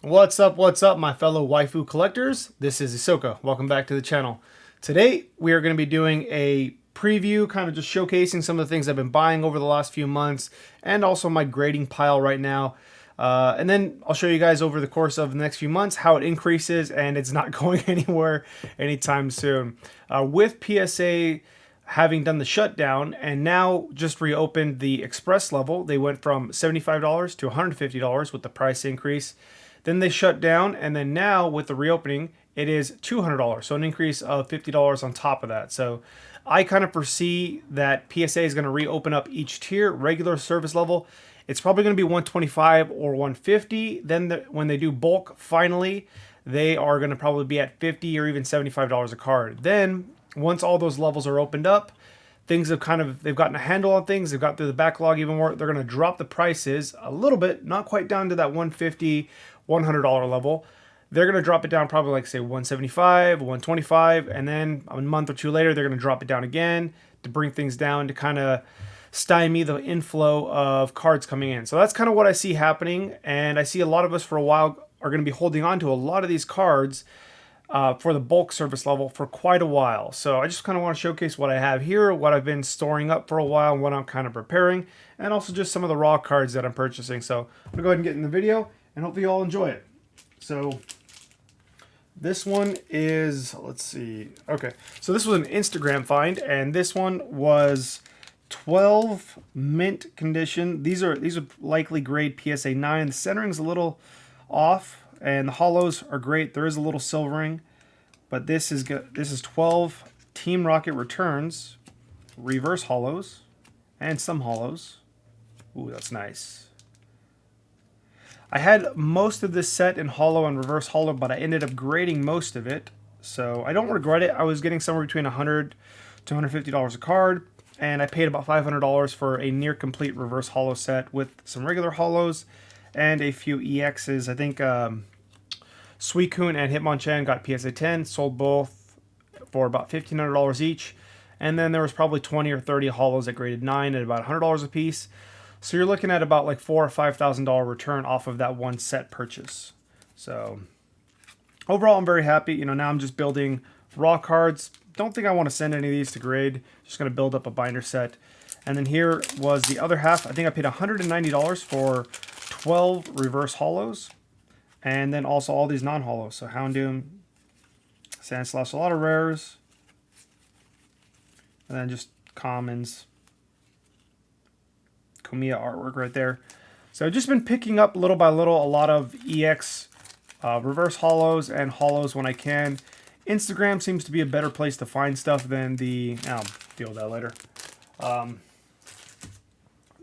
What's up, my fellow waifu collectors? This is Isoka. Welcome back to the channel. Today, we are going to be doing a preview, kind of just showcasing some of the things I've been buying over the last few months, and also my grading pile right now. And then I'll show you guys over the course of the next few months how it increases, and it's not going anywhere anytime soon. With PSA having done the shutdown and now just reopened the express level, they went from $75 to $150 with the price increase. Then they shut down, and then now with the reopening, it is $200, so an increase of $50 on top of that. So I kind of foresee that PSA is going to reopen up each tier. Regular service level, it's probably going to be 125 or 150. Then when they do bulk, finally, they are going to probably be at $50 or even $75 a card. Then once all those levels are opened up, things have they've gotten a handle on things. They've got through the backlog even more. They're going to drop the prices a little bit, not quite down to that 150, $100 level. They're going to drop it down probably like say 175, 125, and then a month or two later, they're going to drop it down again to bring things down to kind of stymie the inflow of cards coming in. So that's kind of what I see happening. And I see a lot of us for a while are going to be holding on to a lot of these cards for the bulk service level for quite a while. So I just kind of want to showcase what I have here, what I've been storing up for a while, and what I'm kind of preparing, and also just some of the raw cards that I'm purchasing. So I'm going to go ahead and get in the video, and hopefully you all enjoy it. So this one is, let's see. Okay, so this was an Instagram find, and this one was 12 mint condition. These are likely grade PSA 9. The centering's a little off, and the hollows are great. There is a little silvering, but this is good. This is 12 Team Rocket returns, reverse hollows, and some hollows. Ooh, that's nice. I had most of this set in hollow and reverse hollow, but I ended up grading most of it, so I don't regret it. I was getting somewhere between $100 to $150 a card, and I paid about $500 for a near complete reverse hollow set with some regular hollows and a few EXs. I think Suicune and Hitmonchan got PSA 10, sold both for about $1,500 each, and then there was probably 20 or 30 hollows that graded 9 at about $100 a piece. So you're looking at about like $4,000 or $5,000 return off of that one set purchase. So overall, I'm very happy. You know, now I'm just building raw cards. Don't think I want to send any of these to grade. Just going to build up a binder set. And then here was the other half. I think I paid $190 for 12 reverse hollows. And then also all these non-hollows. So Houndoom, Sandslash, a lot of rares. And then just commons. Komiya artwork right there. So I've just been picking up little by little a lot of EX reverse hollows and hollows when I can. Instagram seems to be a better place to find stuff than the... I'll deal with that later.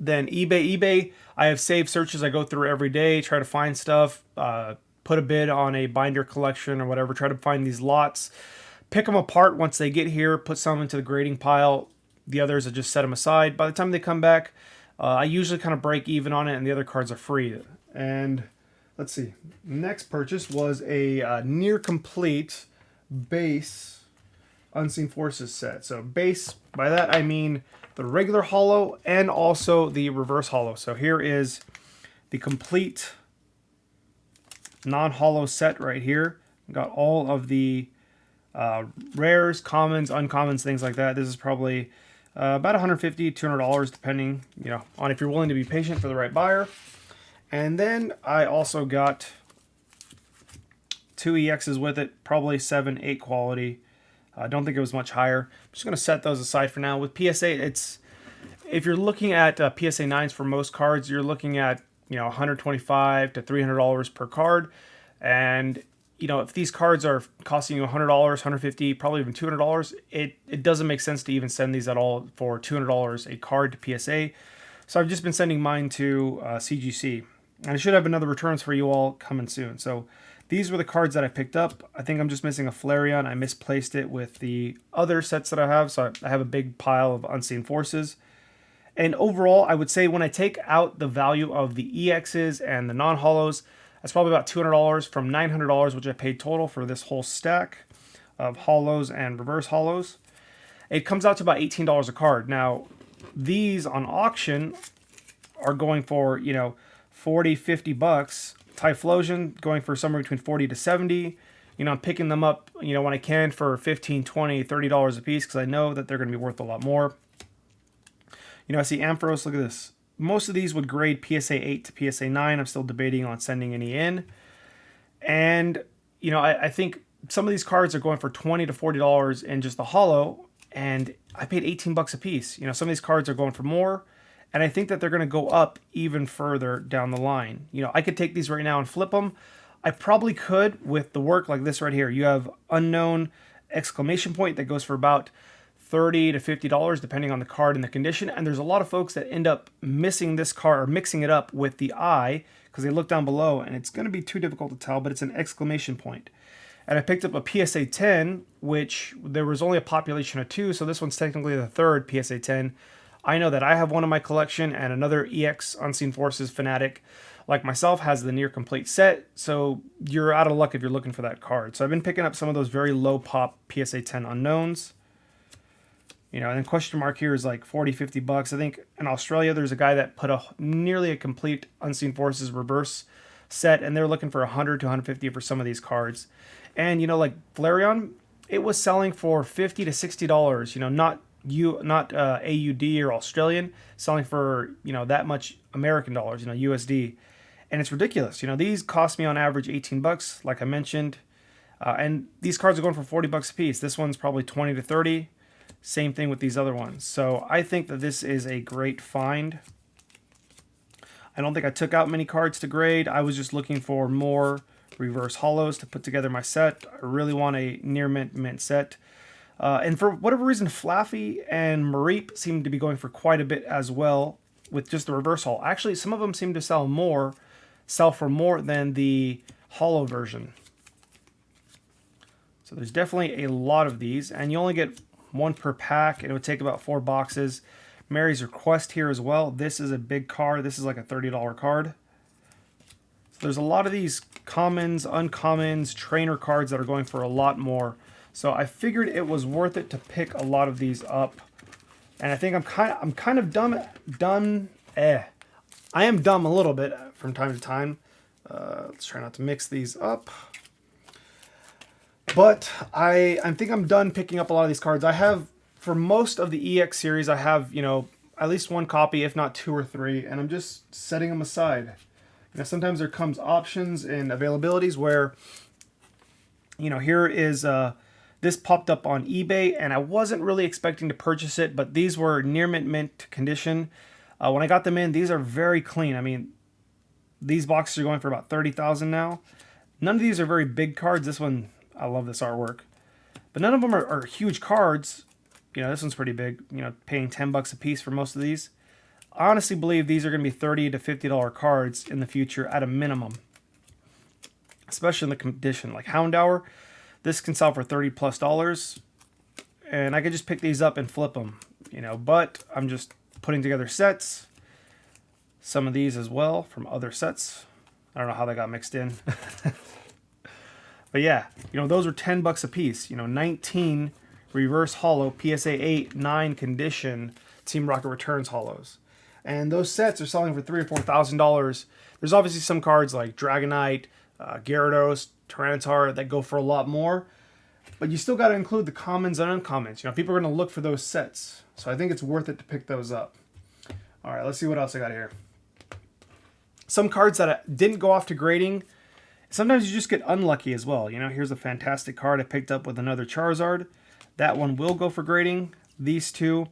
Then eBay. I have saved searches I go through every day, try to find stuff, put a bid on a binder collection or whatever, try to find these lots, pick them apart once they get here, put some into the grading pile. The others, I just set them aside. By the time they come back, I usually kind of break even on it, and the other cards are free. And let's see. Next purchase was a near complete base Unseen Forces set. So base, by that I mean the regular hollow and also the reverse hollow. So here is the complete non-hollow set right here. Got all of the rares, commons, uncommons, things like that. This is probably about $150, $200, depending, on if you're willing to be patient for the right buyer. And then I also got 2 EXs with it, probably 7, 8 quality. I don't think it was much higher. I'm just going to set those aside for now. With PSA, if you're looking at PSA 9s for most cards, you're looking at $125 to $300 per card. And if these cards are costing you $100, $150, probably even $200, it doesn't make sense to even send these at all for $200 a card to PSA. So I've just been sending mine to CGC. And I should have another returns for you all coming soon. So these were the cards that I picked up. I think I'm just missing a Flareon. I misplaced it with the other sets that I have. So I have a big pile of Unseen Forces. And overall, I would say when I take out the value of the EXs and the non-hollows, that's probably about $200 from $900, which I paid total for this whole stack of hollows and reverse hollows. It comes out to about $18 a card. Now, these on auction are going for, $40, $50 Typhlosion going for somewhere between 40 to 70. You know, I'm picking them up, you know, when I can for 15, 20, $30 a piece because I know that they're going to be worth a lot more. You know, I see Ampharos, look at this. Most of these would grade PSA 8 to PSA 9. I'm still debating on sending any in. And, you know, I think some of these cards are going for $20 to $40 in just the holo, and I paid 18 bucks a piece. You know, some of these cards are going for more, and I think that they're going to go up even further down the line. You know, I could take these right now and flip them. I probably could with the work like this right here. You have unknown exclamation point that goes for about $30 to $50 depending on the card and the condition, and there's a lot of folks that end up missing this card or mixing it up with the I because they look down below and it's going to be too difficult to tell, but it's an exclamation point. And I picked up a PSA 10, which there was only a population of 2, so this one's technically the third PSA 10. I know that I have one in my collection, and another EX Unseen Forces fanatic like myself has the near complete set, so you're out of luck if you're looking for that card. So I've been picking up some of those very low pop PSA 10 unknowns. You know, and then question mark here is like 40, 50 bucks. I think in Australia there's a guy that put nearly a complete Unseen Forces reverse set, and they're looking for 100 to 150 for some of these cards. And you know, like Flareon, it was selling for $50 to $60. You know, not AUD or Australian, selling for, you know, that much American dollars. You know, USD, and it's ridiculous. You know, these cost me on average 18 bucks, like I mentioned, and these cards are going for 40 bucks a piece. This one's probably 20 to 30. Same thing with these other ones. So I think that this is a great find. I don't think I took out many cards to grade. I was just looking for more reverse holos to put together my set. I really want a near mint set. And for whatever reason, Flaffy and Mareep seem to be going for quite a bit as well with just the reverse holo. Actually, some of them seem to sell for more than the holo version. So there's definitely a lot of these, and you only get one per pack, and it would take about 4 boxes. Mary's Request here as well. This is a big card. This is like a $30 card. So there's a lot of these commons, uncommons, trainer cards that are going for a lot more. So I figured it was worth it to pick a lot of these up. And I think I'm kind of dumb. I am dumb a little bit from time to time. Let's try not to mix these up. But I think I'm done picking up a lot of these cards. I have, for most of the EX series, I have, you know, at least one copy, if not 2 or 3, and I'm just setting them aside. You know, sometimes there comes options and availabilities where, you know, here is, this popped up on eBay, and I wasn't really expecting to purchase it, but these were near mint condition. When I got them in, these are very clean. I mean, these boxes are going for about 30,000 now. None of these are very big cards. This one, I love this artwork, but none of them are huge cards. You know, this one's pretty big, you know, paying 10 bucks a piece for most of these. I honestly believe these are going to be $30 to $50 cards in the future at a minimum, especially in the condition. Like Hound Hour, this can sell for $30+, and I could just pick these up and flip them, you know, but I'm just putting together sets. Some of these as well from other sets. I don't know how they got mixed in. But yeah, you know, those are 10 bucks a piece. You know, 19 reverse holo PSA 8, 9 condition Team Rocket Returns holos. And those sets are selling for $3,000 or $4,000. There's obviously some cards like Dragonite, Gyarados, Tyranitar that go for a lot more. But you still got to include the commons and uncommons. You know, people are going to look for those sets. So I think it's worth it to pick those up. All right, let's see what else I got here. Some cards that didn't go off to grading. Sometimes you just get unlucky as well. You know, here's a fantastic card I picked up with another Charizard. That one will go for grading. These two,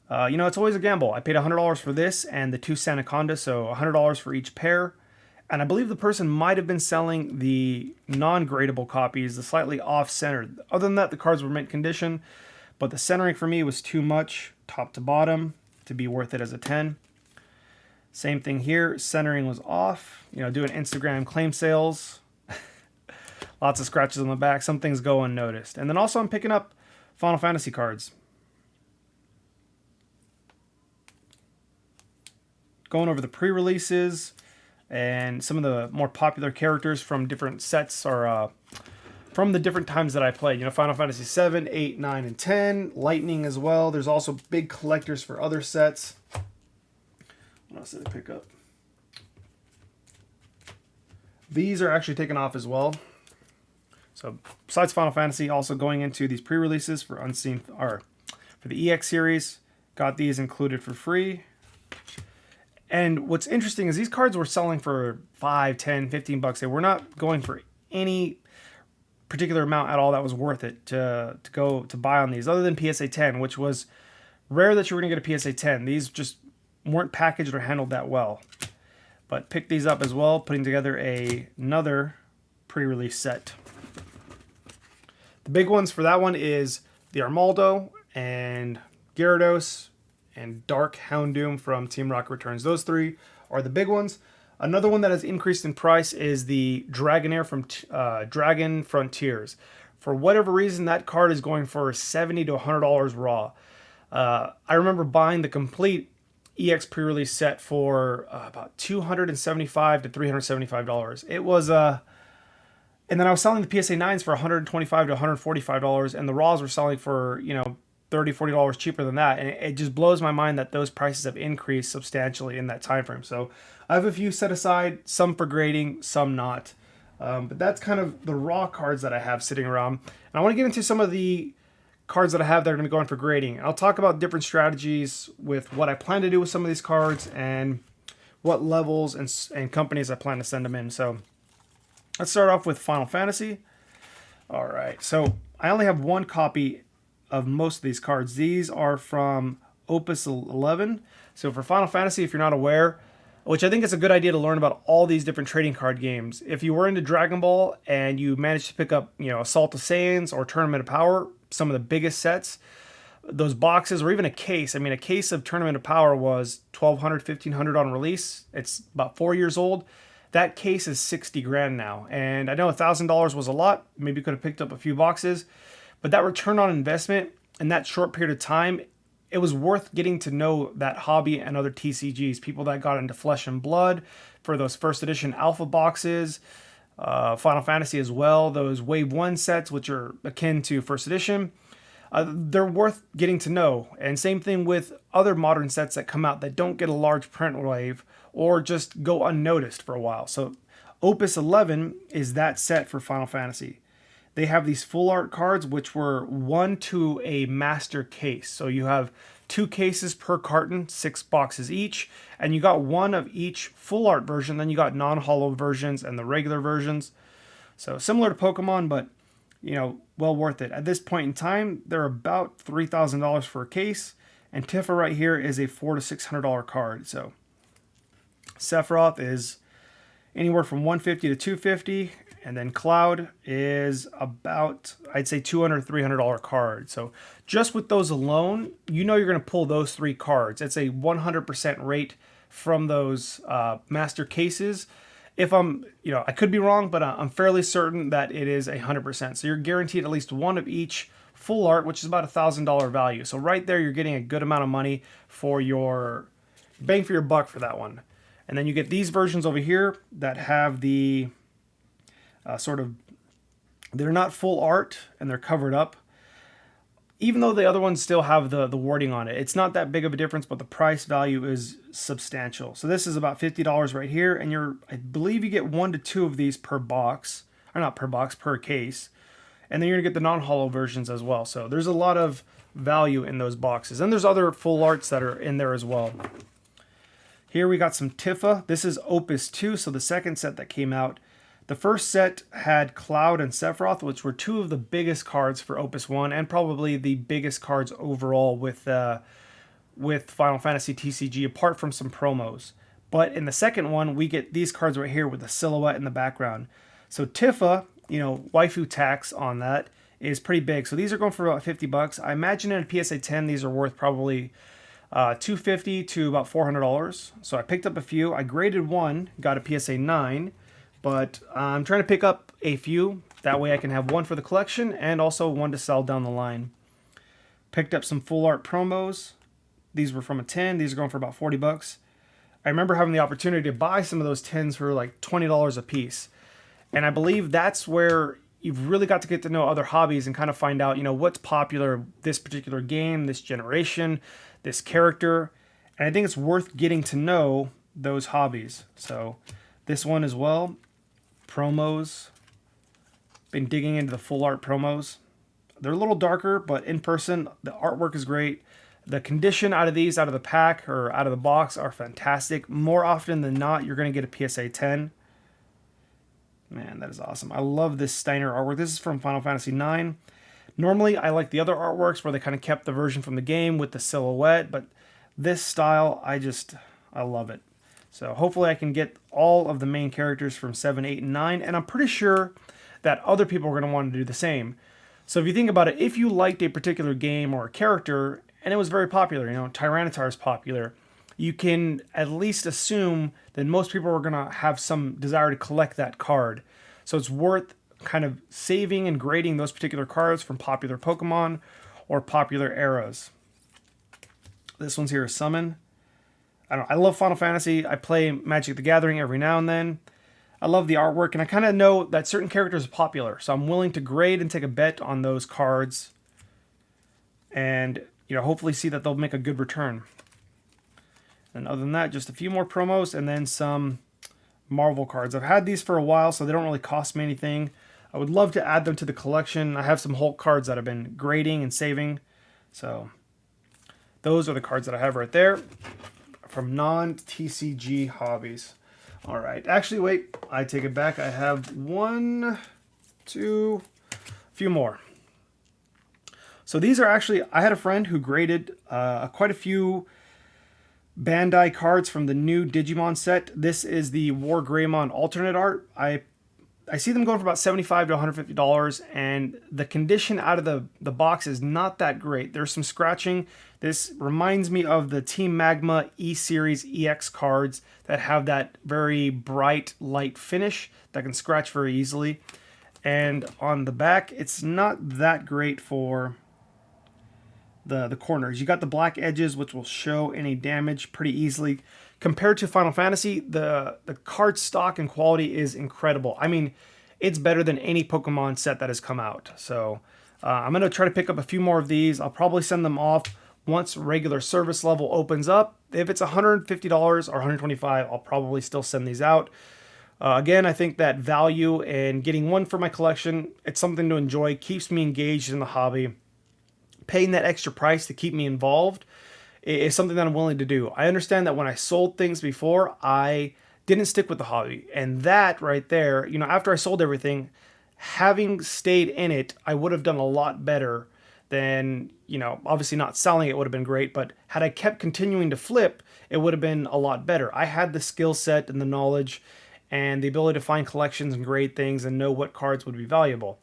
you know, it's always a gamble. I paid $100 for this and the 2 Sandaconda, so $100 for each pair. And I believe the person might have been selling the non-gradable copies, the slightly off-centered. Other than that, the cards were mint condition, but the centering for me was too much, top to bottom, to be worth it as a 10. Same thing here, centering was off. You know, doing Instagram claim sales. Lots of scratches on the back. Some things go unnoticed. And then also I'm picking up Final Fantasy cards. Going over the pre-releases and some of the more popular characters from different sets or from the different times that I played. You know, Final Fantasy 7, 8, 9, and 10. Lightning as well. There's also big collectors for other sets. What else did I pick up? These are actually taken off as well. So besides Final Fantasy, also going into these pre-releases for Unseen, or for the EX series, got these included for free. And what's interesting is these cards were selling for 5, 10, 15 bucks. They were not going for any particular amount at all that was worth it to go to buy on these, other than PSA 10, which was rare that you were going to get a PSA 10. These just weren't packaged or handled that well. But picked these up as well, putting together another pre-release set. The big ones for that one is the Armaldo and Gyarados and Dark Houndoom from Team Rocket Returns. Those three are the big ones. Another one that has increased in price is the Dragonair from Dragon Frontiers. For whatever reason, that card is going for $70 to $100 raw. I remember buying the complete EX pre-release set for about $275 to $375. It was and then I was selling the PSA 9s for $125 to $145, and the raws were selling for, you know, $30, $40 cheaper than that. And it just blows my mind that those prices have increased substantially in that time frame. So I have a few set aside, some for grading, some not. But that's kind of the raw cards that I have sitting around. And I want to get into some of the cards that I have that are going to be going for grading. I'll talk about different strategies with what I plan to do with some of these cards and what levels and companies I plan to send them in. So let's start off with Final Fantasy. All right, so I only have one copy of most of these cards. These are from Opus 11. So for Final Fantasy, if you're not aware, which I think is a good idea to learn about all these different trading card games. If you were into Dragon Ball and you managed to pick up, you know, Assault of Saiyans or Tournament of Power, some of the biggest sets, those boxes, or even a case. I mean, a case of Tournament of Power was $1,200, $1,500 on release. It's about 4 years old. That case is 60 grand now. And I know $1,000 was a lot. Maybe could have picked up a few boxes. But that return on investment in that short period of time, it was worth getting to know that hobby and other TCGs, people that got into Flesh and Blood for those first edition alpha boxes, Final Fantasy as well, those Wave 1 sets, which are akin to first edition. They're worth getting to know. And same thing with other modern sets that come out that don't get a large print wave or just go unnoticed for a while. So Opus 11 is that set for Final Fantasy. They have these full art cards, which were 1 to a master case. So you have 2 cases per carton, 6 boxes each, and you got one of each full art version. Then you got non-holo versions and the regular versions. So similar to Pokemon, but, you know, well worth it. At this point in time, they're about $3,000 for a case, and Tifa right here is a $400 to $600 card. So Sephiroth is anywhere from $150 to $250. And then Cloud is about, I'd say, $200, $300 card. So just with those alone, you know you're going to pull those 3 cards. It's a 100% rate from those master cases. If I'm, you know, I could be wrong, but I'm fairly certain that it is 100%. So you're guaranteed at least one of each full art, which is about $1,000 value. So right there, you're getting a good amount of money for your bang for your buck for that one. And then you get these versions over here that have the they're not full art and they're covered up. Even though the other ones still have the wording on it, it's not that big of a difference, but the price value is substantial. So this is about $50 right here, and I believe you get 1 to 2 of these per box, or not per box, per case. And then you're gonna get the non-holo versions as well. So there's a lot of value in those boxes. And there's other full arts that are in there as well. Here we got some Tifa. This is Opus 2, so the second set that came out. The first set had Cloud and Sephiroth, which were 2 of the biggest cards for Opus 1 and probably the biggest cards overall with Final Fantasy TCG, apart from some promos. But in the second one, we get these cards right here with the silhouette in the background. So Tifa, you know, waifu tax on that is pretty big. So these are going for about 50 bucks. I imagine in a PSA 10, these are worth probably $250 to about $400. So I picked up a few. I graded one, got a PSA 9. But I'm trying to pick up a few. That way I can have one for the collection and also one to sell down the line. Picked up some full art promos. These were from a tin. These are going for about 40 bucks. I remember having the opportunity to buy some of those tins for like $20 a piece. And I believe that's where you've really got to get to know other hobbies and kind of find out, you know, what's popular this particular game, this generation, this character. And I think it's worth getting to know those hobbies. So this one as well. promos. Been digging into the full art promos. They're a little darker, but in person, the artwork is great. The condition out of these, out of the pack or out of the box, are fantastic. More often than not, you're going to get a PSA 10. Man, that is awesome. I love this Steiner artwork. This is from Final Fantasy IX. Normally, I like the other artworks where they kind of kept the version from the game with the silhouette, but this style, I love it. So hopefully I can get all of the main characters from 7, 8, and 9, and I'm pretty sure that other people are going to want to do the same. So if you think about it, if you liked a particular game or a character, and it was very popular, you know, Tyranitar is popular, you can at least assume that most people are going to have some desire to collect that card. So it's worth kind of saving and grading those particular cards from popular Pokemon or popular eras. This one's here is Summon. I love Final Fantasy. I play Magic the Gathering every now and then. I love the artwork, and I kind of know that certain characters are popular, so I'm willing to grade and take a bet on those cards, and hopefully see that they'll make a good return. And other than that, just a few more promos and then some Marvel cards. I've had these for a while, so they don't really cost me anything. I would love to add them to the collection. I have some Hulk cards that I've been grading and saving, so those are the cards that I have right there from non-TCG hobbies. All right. Actually, wait. I take it back. I have a few more. So these are actually, I had a friend who graded quite a few Bandai cards from the new Digimon set. This is the War Greymon alternate art. I see them going for about $75 to $150, and the condition out of the box is not that great. There's some scratching. This reminds me of the Team Magma E-Series EX cards that have that very bright, light finish that can scratch very easily. And on the back, it's not that great for the corners. You got the black edges, which will show any damage pretty easily. Compared to Final Fantasy, the card stock and quality is incredible. I mean, it's better than any Pokemon set that has come out. So I'm going to try to pick up a few more of these. I'll probably send them off once regular service level opens up. If it's $150 or $125, I'll probably still send these out. Again, I think that value and getting one for my collection, it's something to enjoy, keeps me engaged in the hobby. Paying that extra price to keep me involved is something that I'm willing to do. I understand that when I sold things before, I didn't stick with the hobby. And that right there, after I sold everything, having stayed in it, I would have done a lot better than, obviously not selling it would have been great, but had I kept continuing to flip, it would have been a lot better. I had the skill set and the knowledge and the ability to find collections and grade things and know what cards would be valuable.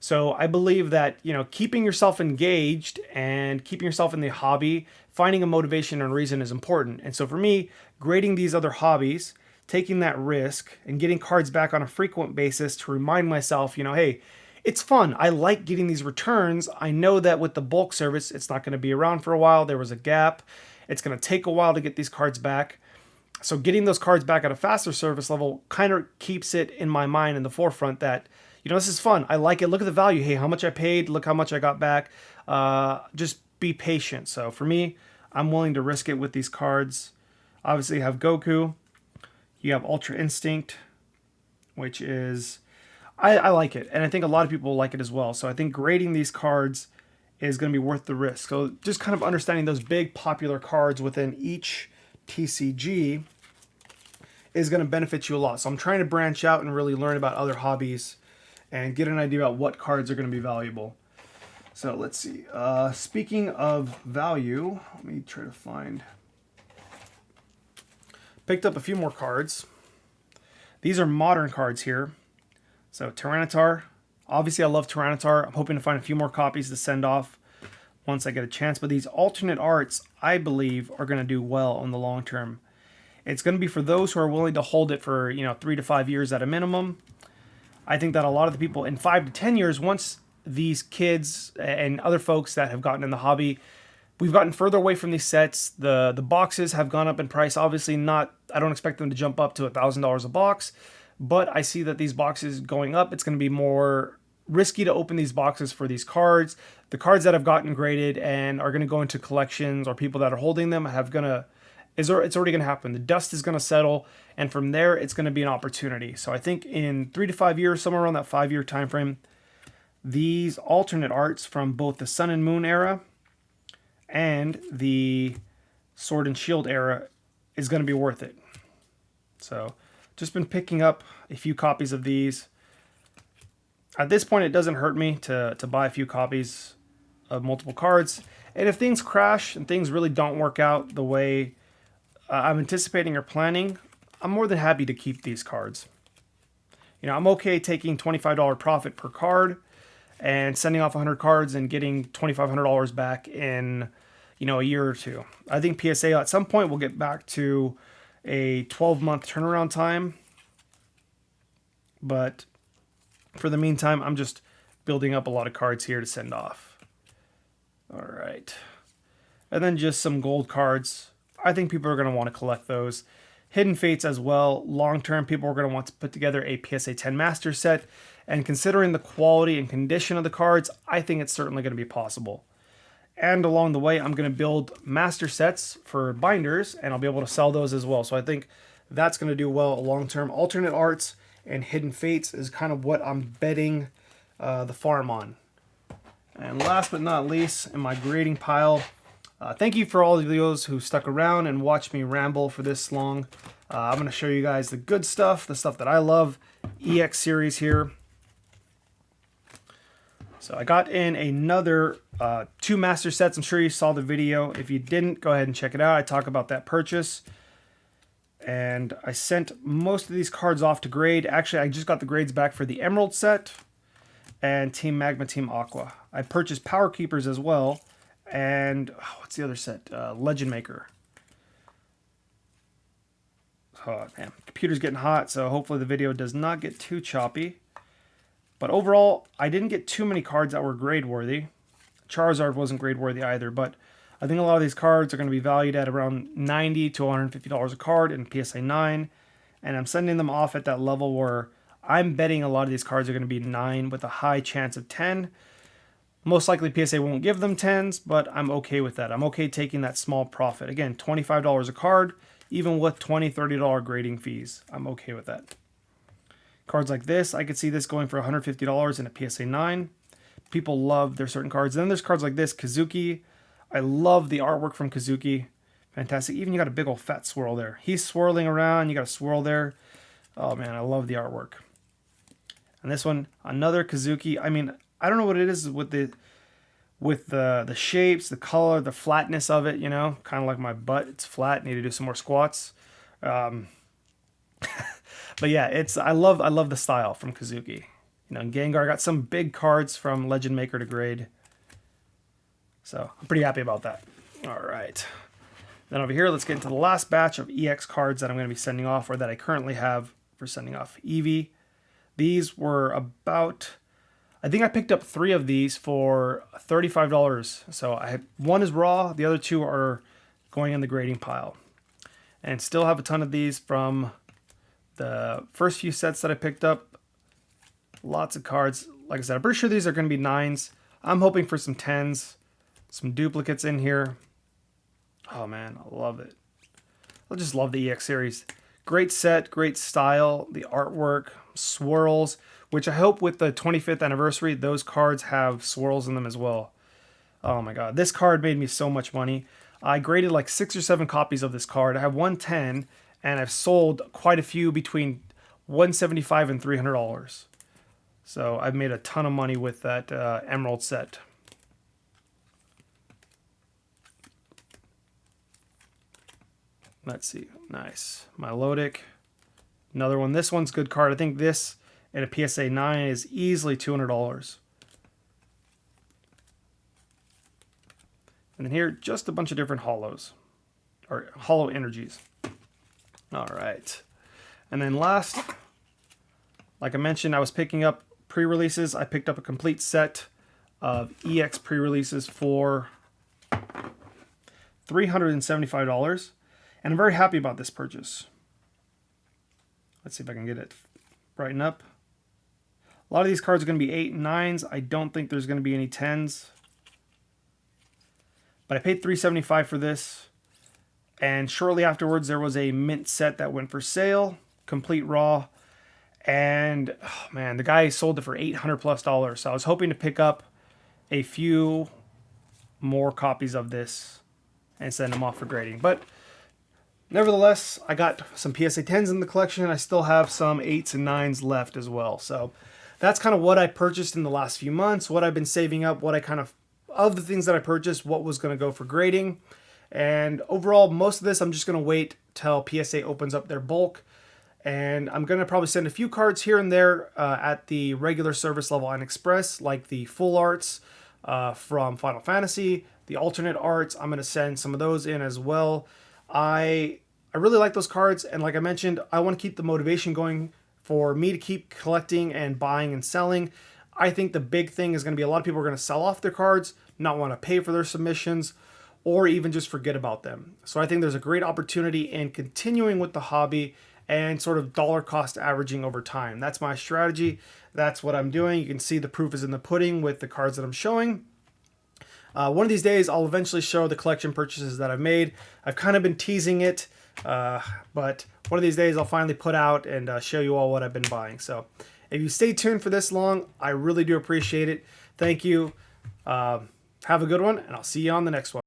So I believe that, keeping yourself engaged and keeping yourself in the hobby, finding a motivation and reason is important. And so for me, grading these other hobbies, taking that risk and getting cards back on a frequent basis to remind myself, hey, it's fun. I like getting these returns. I know that with the bulk service, it's not going to be around for a while. There was a gap. It's going to take a while to get these cards back. So getting those cards back at a faster service level kind of keeps it in my mind in the forefront that, this is fun. I like it. Look at the value. Hey, how much I paid. Look how much I got back. Just be patient. So for me, I'm willing to risk it with these cards. Obviously, you have Goku. You have Ultra Instinct, which is... I like it. And I think a lot of people like it as well. So I think grading these cards is going to be worth the risk. So just kind of understanding those big popular cards within each TCG is going to benefit you a lot. So I'm trying to branch out and really learn about other hobbies and get an idea about what cards are going to be valuable. So let's see. Speaking of value, let me try to find... Picked up a few more cards. These are modern cards here. So Tyranitar. Obviously, I love Tyranitar. I'm hoping to find a few more copies to send off once I get a chance. But these alternate arts, I believe, are going to do well in the long term. It's going to be for those who are willing to hold it for 3 to 5 years at a minimum. I think that a lot of the people in 5 to 10 years, once these kids and other folks that have gotten in the hobby, we've gotten further away from these sets. The boxes have gone up in price. Obviously not, I don't expect them to jump up to $1,000 a box, but I see that these boxes going up. It's going to be more risky to open these boxes for these cards. The cards that have gotten graded and are going to go into collections or people that are holding them have going to it's already going to happen. The dust is going to settle, and from there, it's going to be an opportunity. So I think in 3 to 5 years, somewhere around that 5-year time frame, these alternate arts from both the Sun and Moon era and the Sword and Shield era is going to be worth it. So just been picking up a few copies of these. At this point, it doesn't hurt me to buy a few copies of multiple cards. And if things crash and things really don't work out the way I'm anticipating or planning, I'm more than happy to keep these cards. You know, I'm okay taking $25 profit per card and sending off 100 cards and getting $2,500 back in, you know, a year or two. I think PSA at some point will get back to a 12-month turnaround time. But for the meantime, I'm just building up a lot of cards here to send off. All right. And then just some gold cards. I think people are going to want to collect those. Hidden Fates as well. Long term, people are going to want to put together a PSA 10 Master set. And considering the quality and condition of the cards, I think it's certainly going to be possible. And along the way, I'm going to build master sets for binders, and I'll be able to sell those as well. So I think that's going to do well long term. Alternate arts and Hidden Fates is kind of what I'm betting the farm on. And last but not least, in my grading pile, thank you for all of those who stuck around and watched me ramble for this long. I'm going to show you guys the good stuff, the stuff that I love. EX series here. So I got in another 2 master sets. I'm sure you saw the video. If you didn't, go ahead and check it out. I talk about that purchase. And I sent most of these cards off to grade. Actually, I just got the grades back for the Emerald set and Team Magma, Team Aqua. I purchased Power Keepers as well. And what's the other set? Legend Maker. Oh, man. Computer's getting hot, so hopefully the video does not get too choppy. But overall, I didn't get too many cards that were grade worthy. Charizard wasn't grade worthy either, but I think a lot of these cards are going to be valued at around $90 to $150 a card in PSA 9. And I'm sending them off at that level where I'm betting a lot of these cards are going to be 9 with a high chance of 10. Most likely PSA won't give them 10s, but I'm okay with that. I'm okay taking that small profit. Again, $25 a card, even with $20, $30 grading fees. I'm okay with that. Cards like this, I could see this going for $150 in a PSA 9. People love their certain cards. Then there's cards like this, Kazuki. I love the artwork from Kazuki. Fantastic. Even you got a big old fat swirl there. He's swirling around. You got a swirl there. Oh, man, I love the artwork. And this one, another Kazuki. I mean, I don't know what it is with the shapes, the color, the flatness of it, you know. Kind of like my butt. It's flat. Need to do some more squats. But yeah, I love the style from Kazuki. You know, Gengar got some big cards from Legend Maker to grade. So I'm pretty happy about that. All right. Then over here, let's get into the last batch of EX cards that I'm going to be sending off, or that I currently have for sending off Eevee. These were about, I think I picked up 3 of these for $35. So one is raw, the other 2 are going in the grading pile. And still have a ton of these from the first few sets that I picked up. Lots of cards. Like I said, I'm pretty sure these are going to be 9s. I'm hoping for some 10s. Some duplicates in here. Oh man, I love it. I just love the EX series. Great set, great style, the artwork, swirls, which I hope with the 25th anniversary, those cards have swirls in them as well. Oh my god, this card made me so much money. I graded like 6 or 7 copies of this card. I have 110, and I've sold quite a few between $175 and $300. So I've made a ton of money with that Emerald set. Let's see. Nice. Milotic. Another one. This one's a good card. I think this in a PSA 9 is easily $200. And then here, just a bunch of different hollows. Or hollow energies. All right. And then last, like I mentioned, I was picking up pre-releases. I picked up a complete set of EX pre-releases for $375. And I'm very happy about this purchase. Let's see if I can get it brighten up. A lot of these cards are going to be 8 and 9s. I don't think there's going to be any 10s. But I paid $375 for this. And shortly afterwards, there was a mint set that went for sale, complete raw. And oh man, the guy sold it for $800+. So I was hoping to pick up a few more copies of this and send them off for grading. But nevertheless, I got some PSA 10s in the collection. I still have some 8s and 9s left as well. So that's kind of what I purchased in the last few months, what I've been saving up, what I kind of the things that I purchased, what was going to go for grading. And overall, most of this, I'm just going to wait till PSA opens up their bulk. And I'm going to probably send a few cards here and there at the regular service level on Express, like the full arts from Final Fantasy, the alternate arts. I'm going to send some of those in as well. I really like those cards. And like I mentioned, I want to keep the motivation going for me to keep collecting and buying and selling. I think the big thing is going to be a lot of people are going to sell off their cards, not want to pay for their submissions, or even just forget about them. So I think there's a great opportunity in continuing with the hobby and sort of dollar cost averaging over time. That's my strategy. That's what I'm doing. You can see the proof is in the pudding with the cards that I'm showing. One of these days, I'll eventually show the collection purchases that I've made. I've kind of been teasing it, but one of these days I'll finally put out and show you all what I've been buying. So if you stay tuned for this long, I really do appreciate it. Thank you. Have a good one, and I'll see you on the next one.